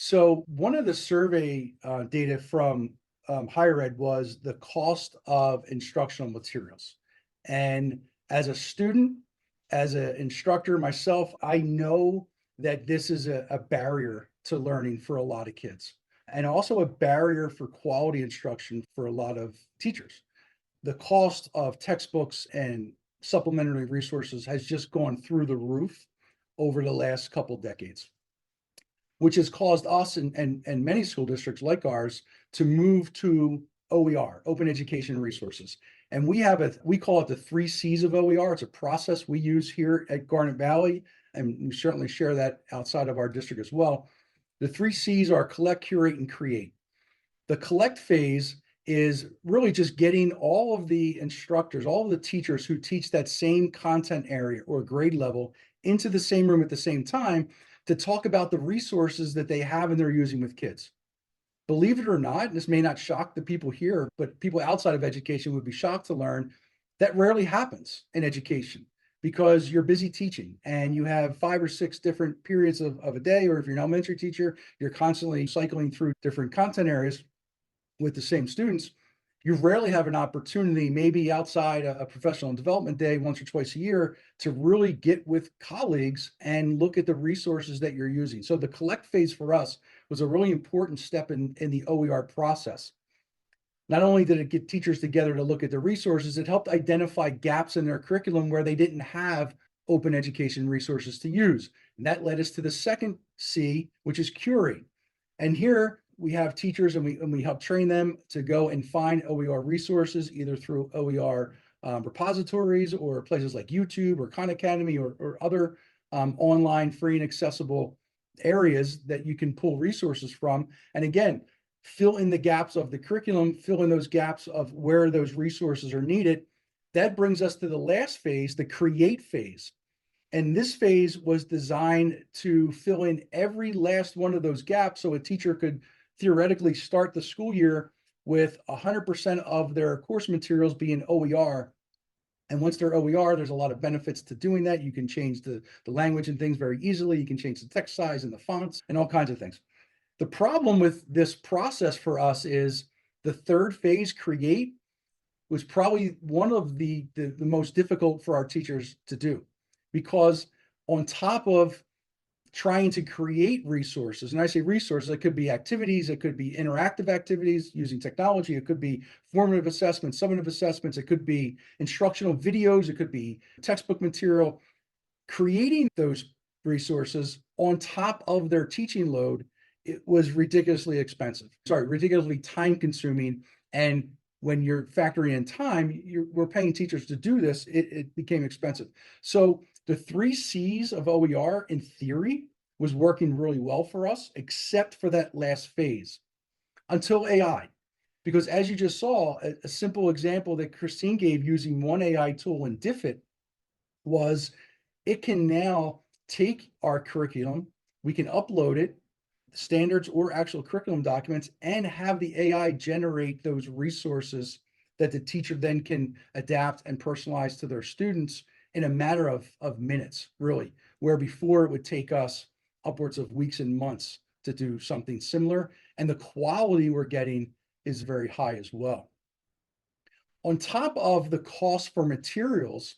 So one of the survey data from higher ed was the cost of instructional materials. And as a student, as an instructor myself, I know that this is a barrier to learning for a lot of kids, and also a barrier for quality instruction for a lot of teachers. The cost of textbooks and supplementary resources has just gone through the roof over the last couple decades, which has caused us and many school districts like ours to move to OER, open education resources. And we call it the 3 C's of OER. It's a process we use here at Garnet Valley, and we certainly share that outside of our district as well. The 3 C's are collect, curate, and create. The collect phase is really just getting all of the instructors, all of the teachers who teach that same content area or grade level into the same room at the same time to talk about the resources that they have and they're using with kids. Believe it or not, this may not shock the people here, but people outside of education would be shocked to learn that rarely happens in education because you're busy teaching and you have 5 or 6 different periods of a day, or if you're an elementary teacher, you're constantly cycling through different content areas with the same students. You rarely have an opportunity, maybe outside a professional development day once or twice a year, to really get with colleagues and look at the resources that you're using. So the collect phase for us was a really important step in the OER process. Not only did it get teachers together to look at the resources, it helped identify gaps in their curriculum where they didn't have open education resources to use. And that led us to the second C, which is curate. And here we have teachers and we help train them to go and find OER resources, either through OER repositories or places like YouTube or Khan Academy or other online free and accessible areas that you can pull resources from. And again, fill in the gaps of the curriculum, fill in those gaps of where those resources are needed. That brings us to the last phase, the create phase. And this phase was designed to fill in every last one of those gaps so a teacher could theoretically start the school year with 100% of their course materials being OER. And once they're OER, there's a lot of benefits to doing that. You can change the language and things very easily. You can change the text size and the fonts and all kinds of things. The problem with this process for us is the third phase, create, was probably one of the most difficult for our teachers to do, because on top of trying to create resources, and I say resources, it could be activities, it could be interactive activities using technology, it could be formative assessments, summative assessments, it could be instructional videos, it could be textbook material. Creating those resources on top of their teaching load, it was ridiculously expensive. Sorry, ridiculously time consuming. And when you're factoring in time, we're paying teachers to do this, it became expensive. So the 3 C's of OER in theory was working really well for us, except for that last phase until AI. Because as you just saw, a simple example that Christine gave using one AI tool in Diffit was it can now take our curriculum, we can upload it, standards or actual curriculum documents, and have the AI generate those resources that the teacher then can adapt and personalize to their students in a matter of minutes, really, where before it would take us upwards of weeks and months to do something similar. And the quality we're getting is very high as well. On top of the cost for materials,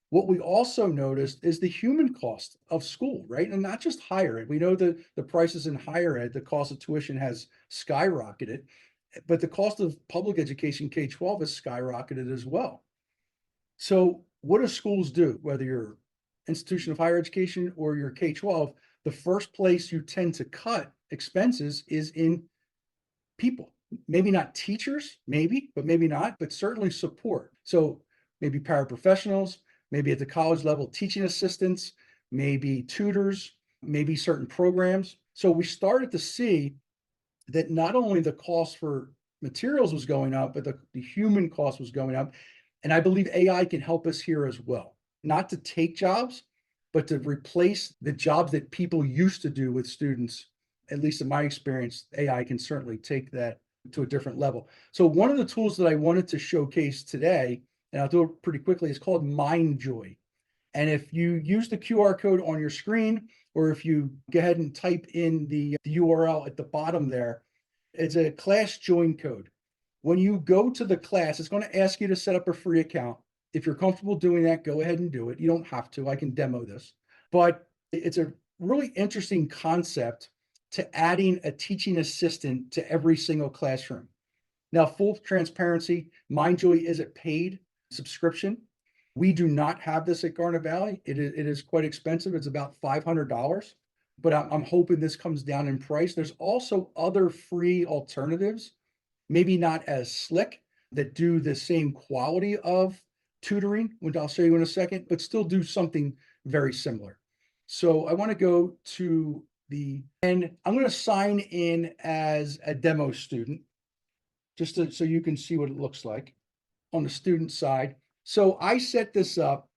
what we also noticed is the human cost of school, right? And not just higher ed. We know the prices in higher ed, the cost of tuition has skyrocketed, but the cost of public education, K-12, has skyrocketed as well. So what do schools do, whether you're institution of higher education or you're K-12? The first place you tend to cut expenses is in people. Maybe not teachers, maybe, but maybe not, but certainly support. So maybe paraprofessionals, maybe at the college level, teaching assistants, maybe tutors, maybe certain programs. So we started to see that not only the cost for materials was going up, but the human cost was going up. And I believe AI can help us here as well, not to take jobs, but to replace the jobs that people used to do with students. At least in my experience, AI can certainly take that to a different level. So one of the tools that I wanted to showcase today, and I'll do it pretty quickly, is called MindJoy. And if you use the QR code on your screen, or if you go ahead and type in the URL at the bottom there, it's a class join code. When you go to the class, it's going to ask you to set up a free account. If you're comfortable doing that, go ahead and do it. You don't have to. I can demo this. But it's a really interesting concept to adding a teaching assistant to every single classroom. Now, full transparency, Mindjoy is a paid subscription. We do not have this at Garnet Valley. It is quite expensive. It's about $500, but I'm hoping this comes down in price. There's also other free alternatives, maybe not as slick, that do the same quality of tutoring, which I'll show you in a second, but still do something very similar. So I want to go to and I'm going to sign in as a demo student, just so you can see what it looks like on the student side. So I set this up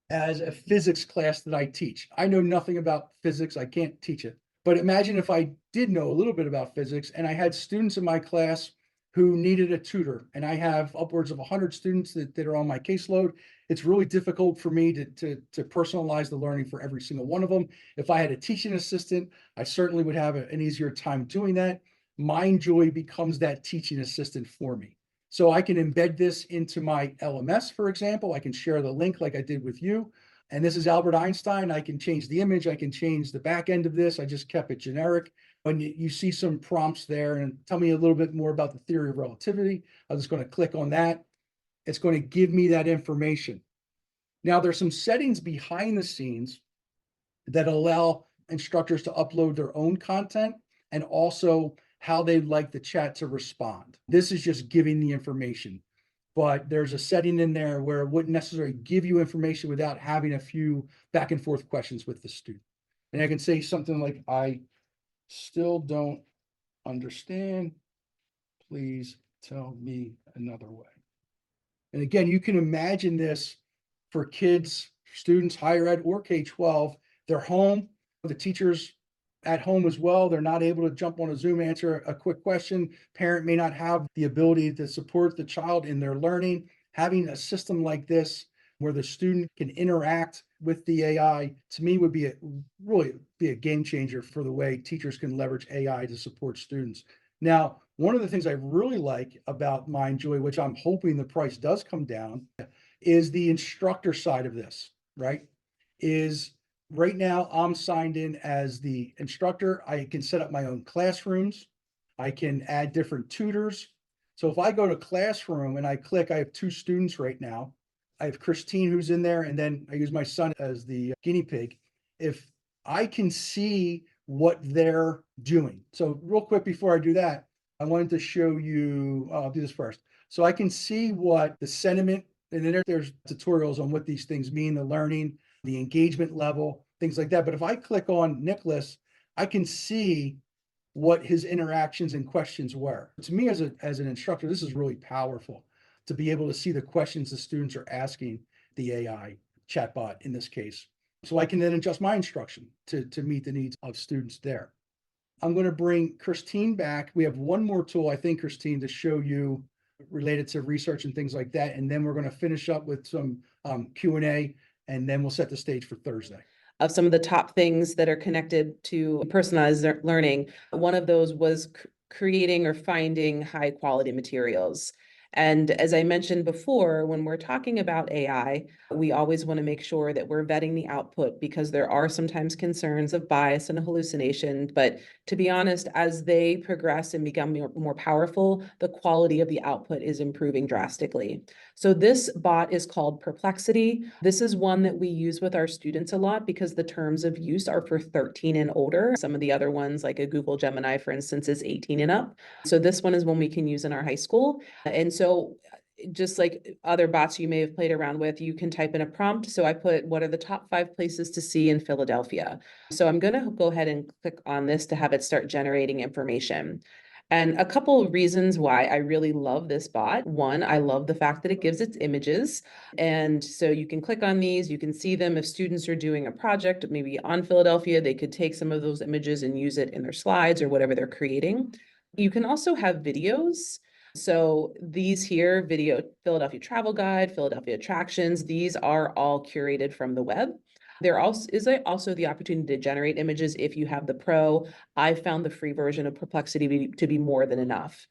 as a physics class that I teach. I know nothing about physics. I can't teach it. But imagine if I did know a little bit about physics and I had students in my class who needed a tutor, and I have upwards of 100 students that are on my caseload. It's really difficult for me to personalize the learning for every single one of them. If I had a teaching assistant, I certainly would have an easier time doing that. Mindjoy becomes that teaching assistant for me. So I can embed this into my LMS, for example. I can share the link like I did with you. And this is Albert Einstein. I can change the image. I can change the back end of this. I just kept it generic. When you see some prompts there, and tell me a little bit more about the theory of relativity, I'm just going to click on that. It's going to give me that information. Now, there's some settings behind the scenes that allow instructors to upload their own content and also how they'd like the chat to respond. This is just giving the information, but there's a setting in there where it wouldn't necessarily give you information without having a few back and forth questions with the student. And I can say something like, I still don't understand. Please tell me another way. And again, you can imagine this for kids, students, higher ed or K-12. They're home, the teachers at home as well. They're not able to jump on a Zoom, answer a quick question. Parent may not have the ability to support the child in their learning. Having a system like this where the student can interact with the AI, to me, would be really be a game changer for the way teachers can leverage AI to support students. Now, one of the things I really like about Mindjoy, which I'm hoping the price does come down, is the instructor side of this, right? Is right now I'm signed in as the instructor. I can set up my own classrooms. I can add different tutors. So if I go to classroom and I click, I have 2 students right now. I have Christine who's in there, and then I use my son as the guinea pig. If I can see what they're doing. So real quick before I do that, I wanted to show you, I'll do this first. So I can see what the sentiment, and then there's tutorials on what these things mean, the learning, the engagement level, things like that. But if I click on Nicholas, I can see what his interactions and questions were. To me, as an instructor, this is really powerful to be able to see the questions the students are asking the AI chatbot in this case. So I can then adjust my instruction to meet the needs of students there. I'm going to bring Christine back. We have one more tool, I think, Christine, to show you related to research and things like that. And then we're going to finish up with some Q&A, and then we'll set the stage for Thursday. Of some of the top things that are connected to personalized learning. One of those was creating or finding high quality materials. And as I mentioned before, when we're talking about AI, we always want to make sure that we're vetting the output because there are sometimes concerns of bias and hallucination. But to be honest, as they progress and become more powerful, the quality of the output is improving drastically. So this bot is called Perplexity. This is one that we use with our students a lot because the terms of use are for 13 and older. Some of the other ones, like a Google Gemini, for instance, is 18 and up. So this one is one we can use in our high school. And so just like other bots you may have played around with, you can type in a prompt. So I put, what are the top 5 places to see in Philadelphia? So I'm going to go ahead and click on this to have it start generating information. And a couple of reasons why I really love this bot. One, I love the fact that it gives its images. And so you can click on these, you can see them. If students are doing a project, maybe on Philadelphia, they could take some of those images and use it in their slides or whatever they're creating. You can also have videos. So these here, video, Philadelphia travel guide, Philadelphia attractions, these are all curated from the web. There also is also the opportunity to generate images if you have the Pro. I found the free version of Perplexity to be more than enough.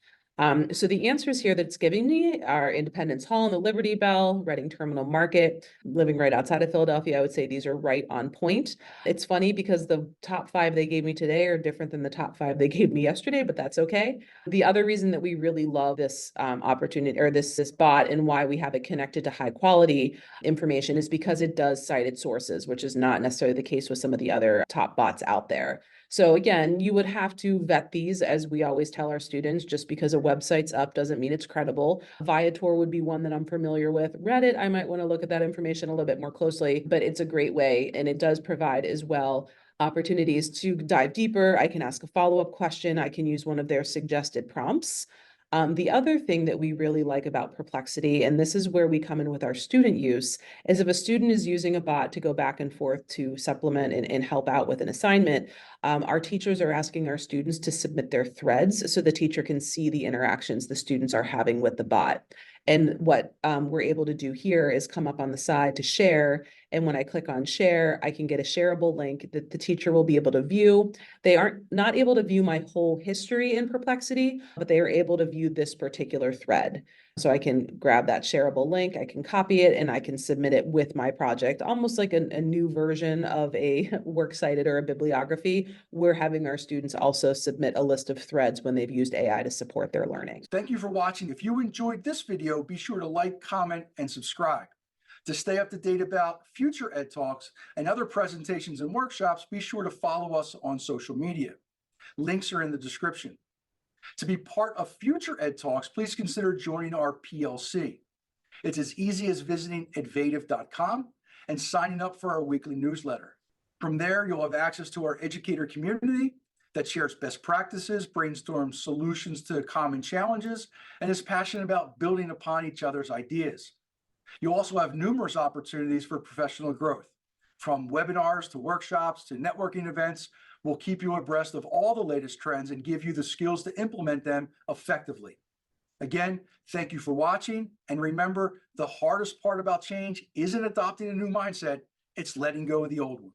So the answers here that it's giving me are Independence Hall and the Liberty Bell, Reading Terminal Market, living right outside of Philadelphia. I would say these are right on point. It's funny because the top 5 they gave me today are different than the top 5 they gave me yesterday, but that's okay. The other reason that we really love this opportunity or this bot and why we have it connected to high quality information is because it does cited sources, which is not necessarily the case with some of the other top bots out there. So again, you would have to vet these, as we always tell our students. Just because a website's up doesn't mean it's credible. Viator would be one that I'm familiar with. Reddit, I might want to look at that information a little bit more closely, but it's a great way, and it does provide as well opportunities to dive deeper. I can ask a follow-up question. I can use one of their suggested prompts. The other thing that we really like about Perplexity, and this is where we come in with our student use, is if a student is using a bot to go back and forth to supplement and help out with an assignment, our teachers are asking our students to submit their threads so the teacher can see the interactions the students are having with the bot. And what we're able to do here is come up on the side to share. And when I click on share, I can get a shareable link that the teacher will be able to view. They aren't not able to view my whole history in Perplexity, but they are able to view this particular thread. So I can grab that shareable link, I can copy it, and I can submit it with my project, almost like a new version of a works cited or a bibliography. We're having our students also submit a list of threads when they've used AI to support their learning. Thank you for watching. If you enjoyed this video, be sure to like, comment, and subscribe. To stay up to date about future Ed Talks and other presentations and workshops, be sure to follow us on social media. Links are in the description. To be part of future Ed Talks, please consider joining our PLC. It's as easy as visiting edvative.com and signing up for our weekly newsletter. From there, you'll have access to our educator community that shares best practices, brainstorms solutions to common challenges, and is passionate about building upon each other's ideas. You'll also have numerous opportunities for professional growth. From webinars to workshops to networking events, we'll keep you abreast of all the latest trends and give you the skills to implement them effectively. Again, thank you for watching. And remember, the hardest part about change isn't adopting a new mindset, it's letting go of the old one.